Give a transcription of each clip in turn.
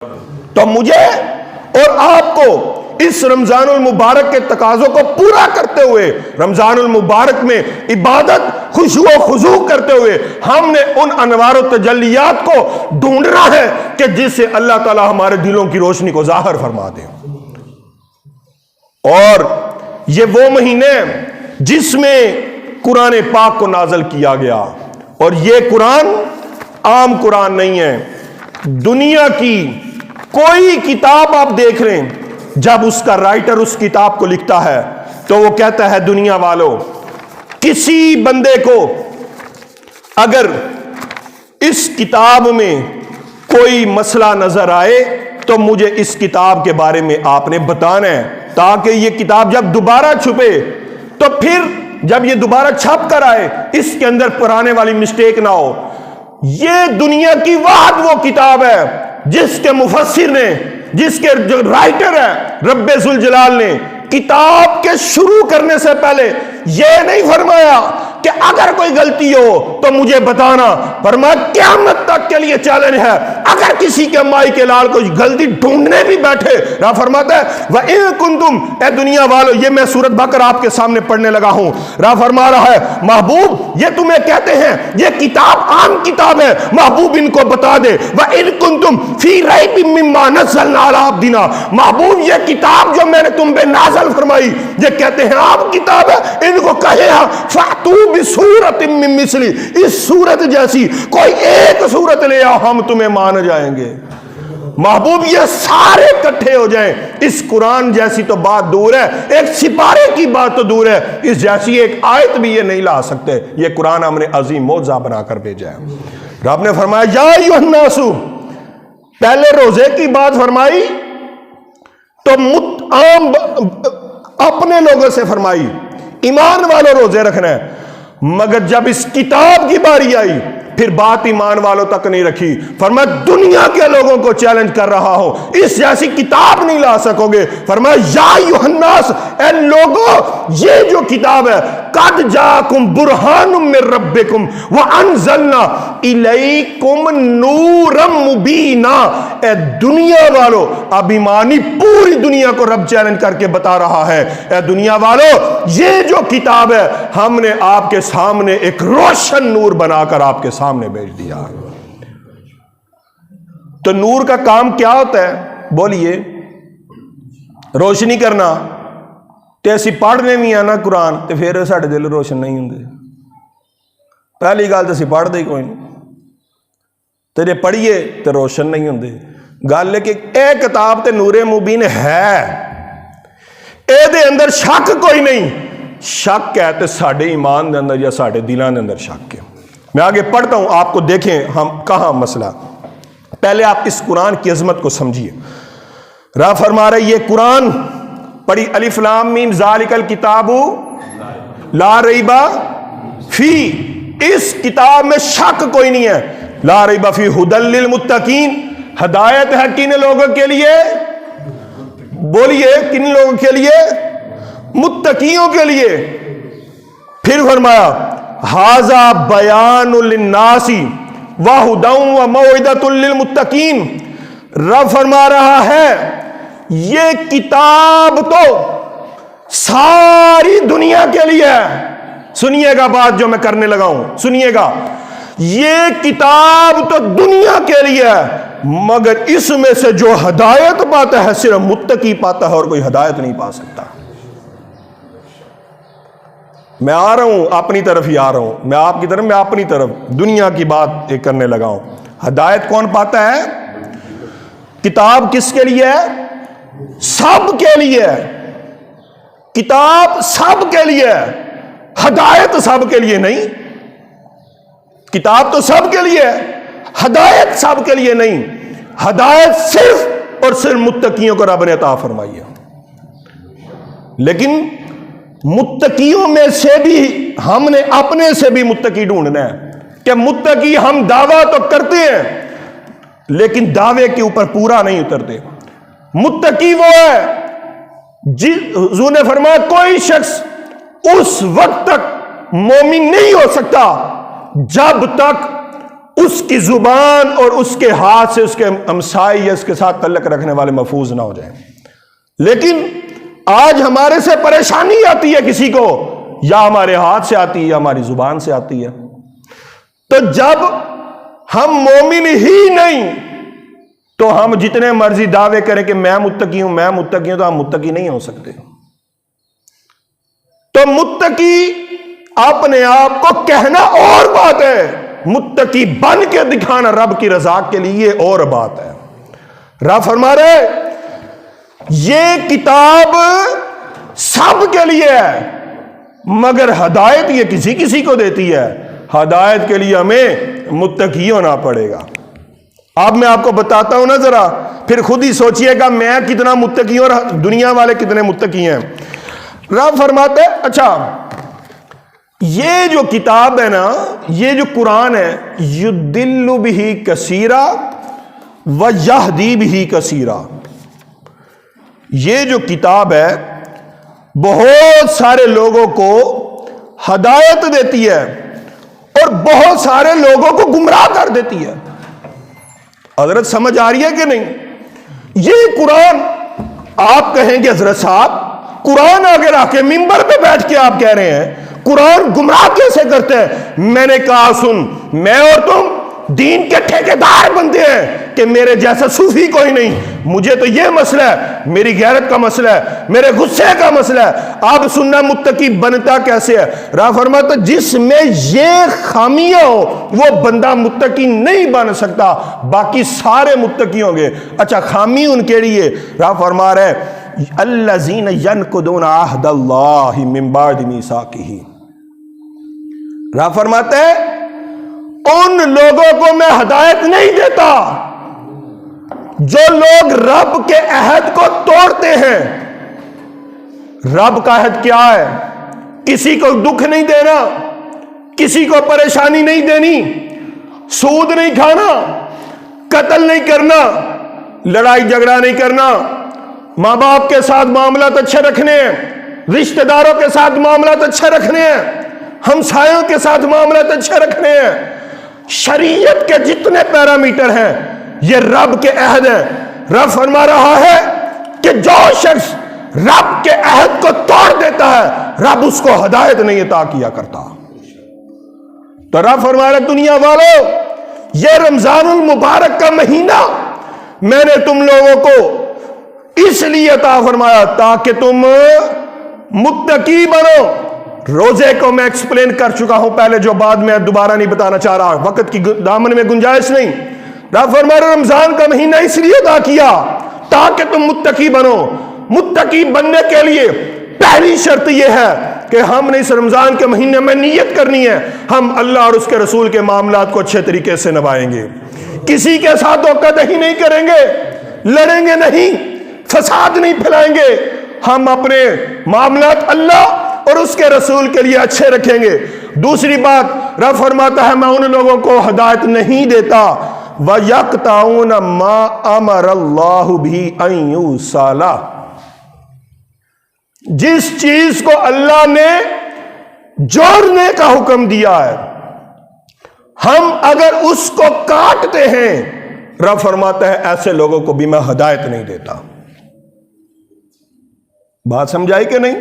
تو مجھے اور آپ کو اس رمضان المبارک کے تقاضوں کو پورا کرتے ہوئے رمضان المبارک میں عبادت خشوع و خضوع کرتے ہوئے ہم نے ان انوار و تجلیات کو ڈھونڈنا ہے کہ جس سے اللہ تعالی ہمارے دلوں کی روشنی کو ظاہر فرما دے۔ اور یہ وہ مہینے جس میں قرآن پاک کو نازل کیا گیا، اور یہ قرآن عام قرآن نہیں ہے۔ دنیا کی کوئی کتاب آپ دیکھ رہے ہیں، جب اس کا رائٹر اس کتاب کو لکھتا ہے تو وہ کہتا ہے دنیا والوں، کسی بندے کو اگر اس کتاب میں کوئی مسئلہ نظر آئے تو مجھے اس کتاب کے بارے میں آپ نے بتانا ہے، تاکہ یہ کتاب جب دوبارہ چھپے تو پھر جب یہ دوبارہ چھپ کر آئے اس کے اندر پرانے والی مسٹیک نہ ہو۔ یہ دنیا کی واحد وہ کتاب ہے جس کے مفسر نے، جس کے جو رائٹر ہے رب ذوالجلال نے، کتاب کے شروع کرنے سے پہلے یہ نہیں فرمایا کہ اگر کوئی غلطی ہو تو مجھے بتانا، فرمایا قیامت تک کے لیے چیلنج ہے، اگر کسی کے مائی کے لال کوئی غلطی ڈھونڈنے بھی بیٹھے، راہ فرماتا ہے وَإِن كُنتُمْ، اے دنیا والو، یہ میں سورۃ بقرہ آپ کے سامنے پڑھنے لگا ہوں، راہ فرما رہا ہے محبوب یہ تمہیں کہتے ہیں یہ کتاب عام کتاب ہے، محبوب ان کو بتا دے وَإِن كُنتُمْ فِي رَيْبٍ مِّمَّا نَزَّلْنَا عَلَىٰ عَبْدِنَا، محبوب یہ کتاب جو میں نے تم پہ نازل فرمائی یہ کہتے ہیں عام کتاب ہے، ان کو کہے ہاں فَأْتُوا بِسُورَةٍ مِّن مِّثْلِهِ، اس صورت جیسی کوئی ایک صورت لے آؤ ہم تمہیں مان جائیں گے۔ محبوب یہ سارے کٹھے ہو جائیں، اس قرآن جیسی تو بات دور ہے، ایک سپارے کی بات تو دور ہے، اس جیسی ایک آیت بھی یہ نہیں لا سکتے۔ یہ قرآن ہم نے عظیم معجزہ بنا کر بھیجا ہے۔ رب نے فرمایا یا ایھا الناس، پہلے روزے کی بات فرمائی تو عام اپنے لوگوں سے فرمائی ایمان والوں روزے رکھنا ہے، مگر جب اس کتاب کی باری آئی پھر بات ایمان والوں تک نہیں رکھی، فرمایا دنیا کے لوگوں کو چیلنج کر رہا ہوں، اس جیسی کتاب نہیں لا سکو گے۔ فرمایا یا ایھا الناس، اے لوگوں یہ جو کتاب ہے قد جاءکم برہان من ربکم وانزلنا الیکم نورا مبینا، اے دنیا والو اب ایمانی پوری دنیا کو رب چیلنج کر کے بتا رہا ہے، اے دنیا والو یہ جو کتاب ہے ہم نے آپ کے سامنے ایک روشن نور بنا کر آپ کے سامنے بھیج دیا۔ تو نور کا کام کیا ہوتا ہے بولیے؟ روشنی کرنا۔ تے اسی پڑھنے بھی آنا قرآن تے پھر ساڈے دل روشن نہیں ہوندے۔ پہلی گل تے اسی پڑھدے ہی کوئی نہیں، تے جے پڑھیے تے روشن نہیں ہوندے۔ گل ہے کہ اے کتاب تے نور مبین ہے، اے دے اندر شک کوئی نہیں، شک ہے تے ساڈے ایمان دے اندر یا ساڈے دلاں دے اندر شک ہے۔ میں آگے پڑھتا ہوں، آپ کو دیکھیں ہم کہاں مسئلہ۔ پہلے آپ اس قرآن کی عظمت کو سمجھیے۔ راہ فرما رہے یہ قرآن پڑھی الف لام میم ذالک الکتاب لا ریب فی، اس کتاب میں شک کوئی نہیں ہے، لا ریب فی ھدی للمتقین، ہدایت ہے کن لوگوں کے لیے؟ بولیے کن لوگوں کے لیے؟ متقیوں کے لیے۔ پھر فرمایا ھذا بیان للناس وھدی وموعظۃ للمتقین، رب فرما رہا ہے یہ کتاب تو ساری دنیا کے لیے ہے۔ سنیے گا بات جو میں کرنے لگا ہوں، سنیے گا، یہ کتاب تو دنیا کے لیے ہے، مگر اس میں سے جو ہدایت پاتا ہے صرف متقی پاتا ہے اور کوئی ہدایت نہیں پا سکتا۔ میں آ رہا ہوں اپنی طرف ہی آ رہا ہوں، میں آپ کی طرف، میں اپنی طرف دنیا کی بات ایک کرنے لگا ہوں۔ ہدایت کون پاتا ہے؟ کتاب کس کے لیے ہے؟ سب کے لیے ہے۔ کتاب سب کے لیے ہے، ہدایت سب کے لیے نہیں۔ کتاب تو سب کے لیے ہے، ہدایت سب کے لیے نہیں۔ ہدایت صرف اور صرف متقیوں کو رب نے عطا فرمائی ہے۔ لیکن متقیوں میں سے بھی ہم نے اپنے سے بھی متقی ڈھونڈنا ہے کہ متقی ہم دعویٰ تو کرتے ہیں لیکن دعوے کے اوپر پورا نہیں اترتے۔ متقی وہ ہے حضور نے فرمایا کوئی شخص اس وقت تک مومن نہیں ہو سکتا جب تک اس کی زبان اور اس کے ہاتھ سے اس کے ہمسائے یا اس کے ساتھ تعلق رکھنے والے محفوظ نہ ہو جائیں۔ لیکن آج ہمارے سے پریشانی آتی ہے کسی کو، یا ہمارے ہاتھ سے آتی ہے یا ہماری زبان سے آتی ہے۔ تو جب ہم مومن ہی نہیں تو ہم جتنے مرضی دعوے کریں کہ میں متقی ہوں میں متقی ہوں، تو ہم متقی نہیں ہو سکتے۔ تو متقی اپنے آپ کو کہنا اور بات ہے، متقی بن کے دکھانا رب کی رضا کے لیے اور بات ہے۔ رب فرما رہے یہ کتاب سب کے لیے ہے، مگر ہدایت یہ کسی کسی کو دیتی ہے۔ ہدایت کے لیے ہمیں متقی ہونا پڑے گا۔ اب میں آپ کو بتاتا ہوں نا ذرا، پھر خود ہی سوچئے گا میں کتنا متقی ہوں اور دنیا والے کتنے متقی ہیں۔ رب فرماتے ہیں اچھا یہ جو کتاب ہے نا، یہ جو قرآن ہے، یضل بہ کثیرا ویہدی بہ کثیرا، یہ جو کتاب ہے بہت سارے لوگوں کو ہدایت دیتی ہے اور بہت سارے لوگوں کو گمراہ کر دیتی ہے۔ حضرت سمجھ آ رہی ہے کہ نہیں؟ یہ قرآن آپ کہیں گے حضرت صاحب قرآن اگر آ کے ممبر پہ بیٹھ کے آپ کہہ رہے ہیں قرآن گمراہ کیسے کرتے ہیں؟ میں نے کہا سن، میں اور تم دین کے ٹھیکیدار بنتے ہیں کہ میرے جیسا صوفی کوئی نہیں، مجھے تو یہ مسئلہ ہے، میری غیرت کا مسئلہ ہے، میرے غصے کا مسئلہ ہے۔ آپ سننا متقی بنتا کیسے ہے؟ رب فرماتا جس میں یہ خامیاں ہو وہ بندہ متقی نہیں بن سکتا، باقی سارے متقی ہوں گے۔ اچھا خامی ان کے لیے رب فرما رہے الذین ینقضون عہد اللہ من بعد میثاقہ، رب فرماتے ہیں ان لوگوں کو میں ہدایت نہیں دیتا جو لوگ رب کے عہد کو توڑتے ہیں۔ رب کا عہد کیا ہے؟ کسی کو دکھ نہیں دینا، کسی کو پریشانی نہیں دینی، سود نہیں کھانا، قتل نہیں کرنا، لڑائی جھگڑا نہیں کرنا، ماں باپ کے ساتھ معاملات اچھے رکھنے ہیں، رشتہ داروں کے ساتھ معاملات اچھے رکھنے ہیں، ہمسایوں کے ساتھ معاملات اچھے رکھنے ہیں۔ شریعت کے جتنے پیرامیٹر ہیں یہ رب کے عہد ہیں۔ رب فرما رہا ہے کہ جو شخص رب کے عہد کو توڑ دیتا ہے رب اس کو ہدایت نہیں عطا کیا کرتا۔ تو رب فرما رہا دنیا والوں یہ رمضان المبارک کا مہینہ میں نے تم لوگوں کو اس لیے عطا فرمایا تاکہ تم متقی بنو۔ روزے کو میں ایکسپلین کر چکا ہوں پہلے، جو بعد میں دوبارہ نہیں بتانا چاہ رہا، وقت کی دامن میں گنجائش نہیں۔ رب فرما رہا رمضان کا مہینہ اس لیے عطا کیا تاکہ تم متقی بنو۔ متقی بننے کے لیے پہلی شرط یہ ہے کہ ہم نے اس رمضان کے مہینے میں نیت کرنی ہے ہم اللہ اور اس کے رسول کے معاملات کو اچھے طریقے سے نبھائیں گے، کسی کے ساتھ دھوکہ دہی نہیں کریں گے، لڑیں گے نہیں، فساد نہیں پھیلائیں گے، ہم اپنے معاملات اللہ اور اس کے رسول کے لیے اچھے رکھیں گے۔ دوسری بات رب فرماتا ہے میں ان لوگوں کو ہدایت نہیں دیتا وَيَقْطَعُونَ مَا أَمَرَ اللَّهُ بِهِ أَن يُوصَلَ، جس چیز کو اللہ نے جوڑنے کا حکم دیا ہے ہم اگر اس کو کاٹتے ہیں رب فرماتا ہے ایسے لوگوں کو بھی میں ہدایت نہیں دیتا۔ بات سمجھائی کہ نہیں؟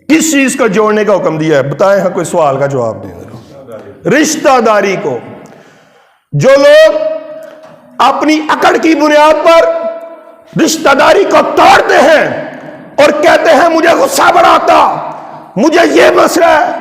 کس چیز کو جوڑنے کا حکم دیا ہے؟ بتائیں ہاں کوئی سوال کا جواب دیں۔ رشتہ داری کو۔ جو لوگ اپنی اکڑ کی بنیاد پر رشتہ داری کو توڑتے ہیں اور کہتے ہیں مجھے غصہ بڑا آتا، مجھے یہ مسئلہ ہے،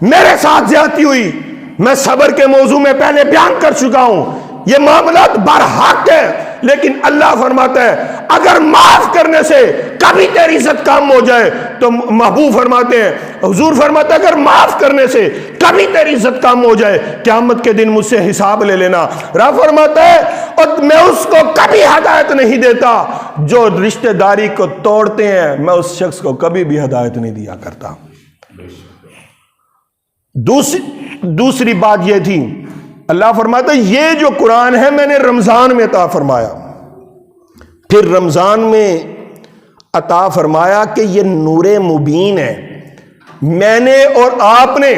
میرے ساتھ زیادتی ہوئی، میں صبر کے موضوع میں پہلے بیان کر چکا ہوں، یہ معاملات برحق ہیں، لیکن اللہ فرماتا ہے اگر معاف کرنے سے کبھی تیری عزت کم ہو جائے تو محبوب فرماتے ہیں، حضور فرماتا ہے اگر معاف کرنے سے کبھی تیری عزت کم ہو جائے قیامت کے دن مجھ سے حساب لے لینا۔ رب فرماتا ہے اور میں اس کو کبھی ہدایت نہیں دیتا جو رشتہ داری کو توڑتے ہیں، میں اس شخص کو کبھی بھی ہدایت نہیں دیا کرتا۔ دوسری بات یہ تھی اللہ فرماتا ہے یہ جو قرآن ہے میں نے رمضان میں عطا فرمایا، پھر رمضان میں عطا فرمایا کہ یہ نور مبین ہے، میں نے اور آپ نے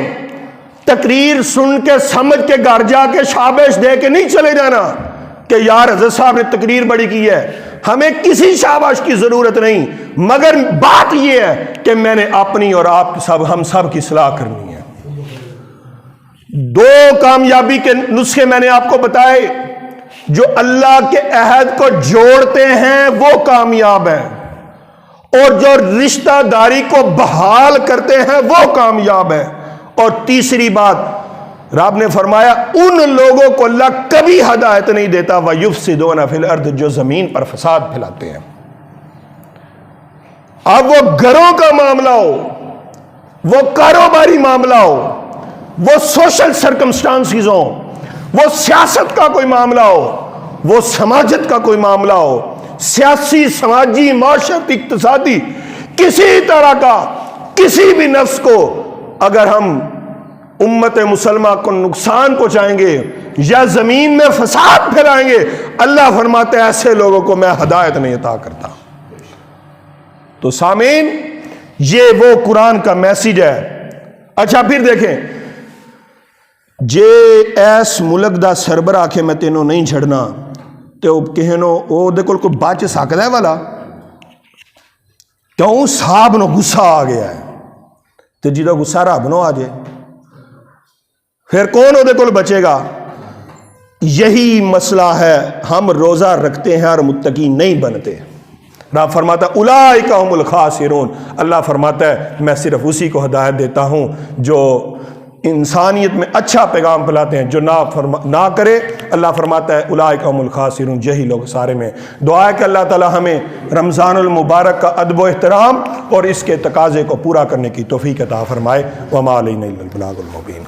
تقریر سن کے سمجھ کے گھر جا کے شابش دے کے نہیں چلے جانا کہ یار حضرت صاحب نے تقریر بڑی کی ہے. ہمیں کسی شاباش کی ضرورت نہیں، مگر بات یہ ہے کہ میں نے اپنی اور ہم سب کی اصلاح کرنی ہے. دو کامیابی کے نسخے میں نے آپ کو بتائے. جو اللہ کے عہد کو جوڑتے ہیں وہ کامیاب ہیں، اور جو رشتہ داری کو بحال کرتے ہیں وہ کامیاب ہیں. اور تیسری بات رب نے فرمایا ان لوگوں کو اللہ کبھی ہدایت نہیں دیتا وَيُفْسِدُونَ فِي الْأَرْضِ، جو زمین پر فساد پھیلاتے ہیں. اب وہ گھروں کا معاملہ ہو، وہ کاروباری معاملہ ہو، وہ سوشل سرکمسٹانسز ہوں، وہ سیاست کا کوئی معاملہ ہو، وہ سماجت کا کوئی معاملہ ہو، سیاسی، سماجی، معاشرتی، اقتصادی، کسی طرح کا کسی بھی نفس کو اگر ہم امت مسلمہ کو نقصان پہنچائیں گے یا زمین میں فساد پھیلائیں گے، اللہ فرماتے ہیں ایسے لوگوں کو میں ہدایت نہیں عطا کرتا. تو سامعین، یہ وہ قرآن کا میسیج ہے. اچھا پھر دیکھیں، جے ایس ملک دا سربراہ کے میں تینوں نہیں چھڑنا تو کہنو او دے کول کوئی بچ سکتا ہے والا کیوں صاحب نو غصہ آ گیا ہے تو جی دا غصہ رب نو آ جائے پھر کون او دے کول بچے گا؟ یہی مسئلہ ہے، ہم روزہ رکھتے ہیں اور متقی نہیں بنتے. رب فرماتا ہے اولئک هم الخاسرون. اللہ فرماتا ہے میں صرف اسی کو ہدایت دیتا ہوں جو انسانیت میں اچھا پیغام پھیلاتے ہیں، جو نہ کرے. اللہ فرماتا ہے اولئک هم الخاسرون، یہی لوگ سارے میں. دعا ہے کہ اللہ تعالی ہمیں رمضان المبارک کا ادب و احترام اور اس کے تقاضے کو پورا کرنے کی توفیق عطا فرمائے. وما علینا الا البلاغ المبین.